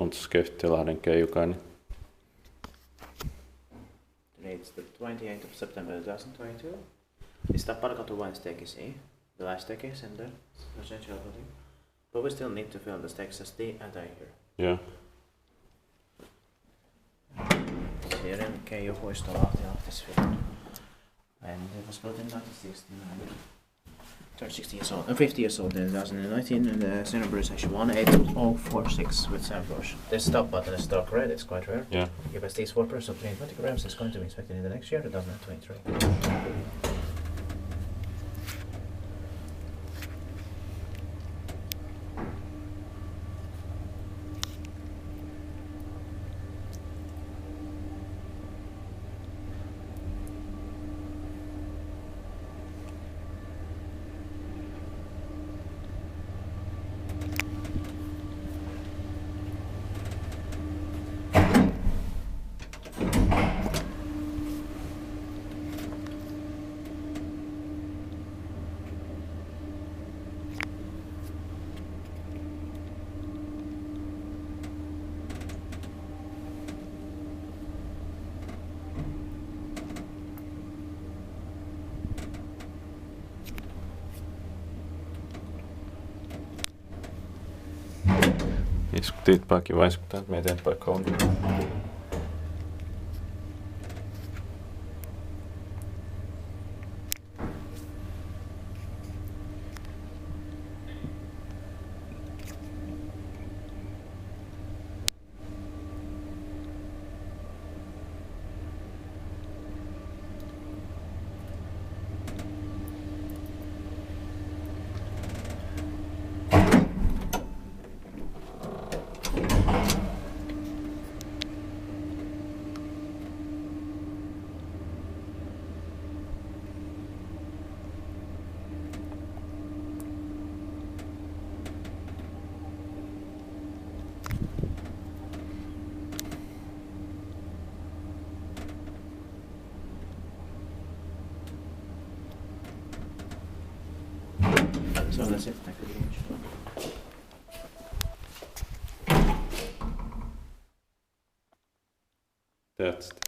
Sånt Skövtelahden Keijukainen. Today it's the 28th of September 2022. It's Tapparakatu 1 staircase, the last staircase and the residential building. But we still need to fill the stakes as the entire here. Yeah. It's here in Keijupuisto, Lahti, Finland. And it was built in 1969. Turned 60 years old, 50 years old in 2019, and the serial number is actually 18046 with 7 floors. This stop button is dark red, it's quite rare. Yeah. Capacity is 4 persons, 320 grams, is going to be inspected in the next year, 2023. Iskuttiin paikki vai iskuttaa, että me eteenpäin Kone. So that's it. Thank you very much. That's